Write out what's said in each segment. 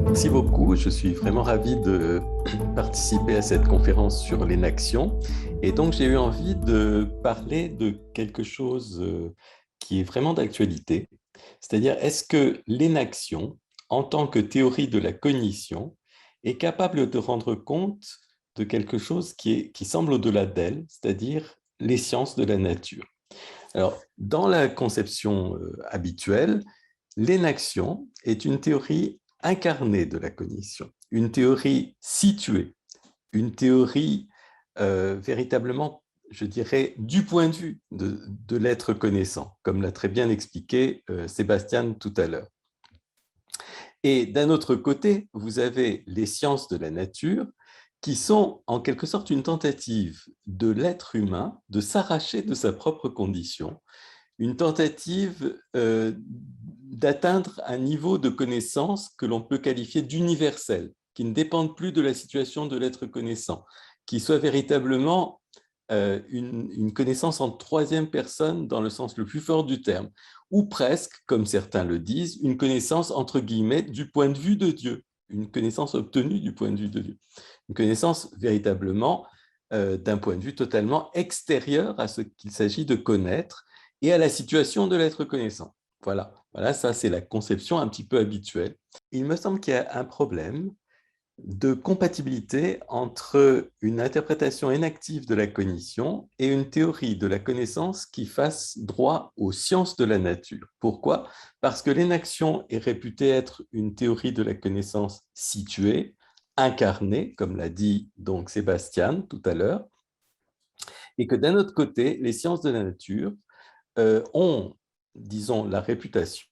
Merci beaucoup, je suis vraiment ravi de participer à cette conférence sur l'énaction. Et donc, j'ai eu envie de parler de quelque chose qui est vraiment d'actualité. C'est-à-dire, est-ce que l'énaction, en tant que théorie de la cognition, est capable de rendre compte de quelque chose qui semble au-delà d'elle, c'est-à-dire les sciences de la nature? Alors, dans la conception habituelle, l'énaction est une théorie incarnée de la cognition, une théorie située, une théorie véritablement, je dirais, du point de vue de l'être connaissant, comme l'a très bien expliqué Sébastien tout à l'heure. Et d'un autre côté, vous avez les sciences de la nature qui sont en quelque sorte une tentative de l'être humain de s'arracher de sa propre condition, une tentative d'atteindre un niveau de connaissance que l'on peut qualifier d'universel, qui ne dépende plus de la situation de l'être connaissant, qui soit véritablement une connaissance en troisième personne dans le sens le plus fort du terme, ou presque, comme certains le disent, une connaissance entre guillemets du point de vue de Dieu, une connaissance obtenue du point de vue de Dieu, une connaissance véritablement d'un point de vue totalement extérieur à ce qu'il s'agit de connaître et à la situation de l'être connaissant. Voilà, ça c'est la conception un petit peu habituelle. Il me semble qu'il y a un problème de compatibilité entre une interprétation inactive de la cognition et une théorie de la connaissance qui fasse droit aux sciences de la nature. Pourquoi? Parce que l'énaction est réputée être une théorie de la connaissance située, incarnée, comme l'a dit donc Sébastien tout à l'heure, et que d'un autre côté, les sciences de la nature ont, disons, la réputation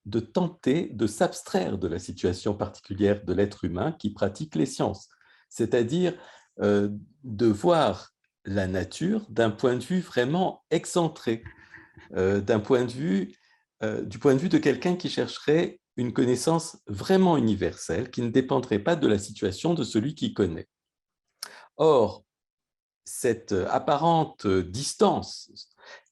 de tenter de s'abstraire de la situation particulière de l'être humain qui pratique les sciences, c'est-à-dire de voir la nature d'un point de vue vraiment excentré, du point de vue de quelqu'un qui chercherait une connaissance vraiment universelle, qui ne dépendrait pas de la situation de celui qui connaît. Or, cette apparente distance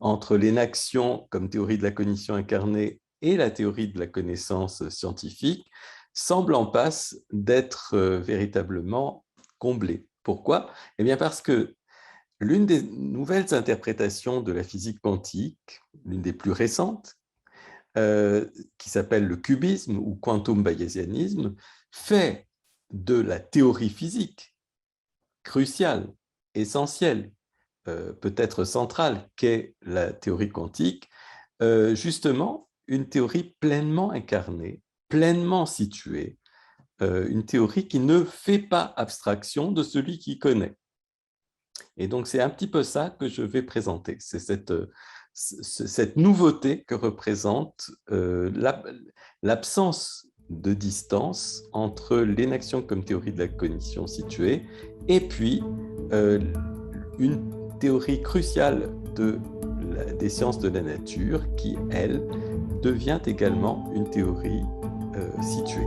entre l'énaction comme théorie de la cognition incarnée et la théorie de la connaissance scientifique semble en passe d'être véritablement comblée. Pourquoi? Eh bien parce que l'une des nouvelles interprétations de la physique quantique, l'une des plus récentes, qui s'appelle le cubisme ou quantum bayésianisme, fait de la théorie physique cruciale, essentielle, peut-être centrale, qu'est la théorie quantique, justement une théorie pleinement incarnée, pleinement située, une théorie qui ne fait pas abstraction de celui qui connaît. Et donc, c'est un petit peu ça que je vais présenter. C'est cette nouveauté que représente l'absence de distance entre l'énaction comme théorie de la cognition située et puis une théorie cruciale des sciences de la nature qui, elle, devient également une théorie située.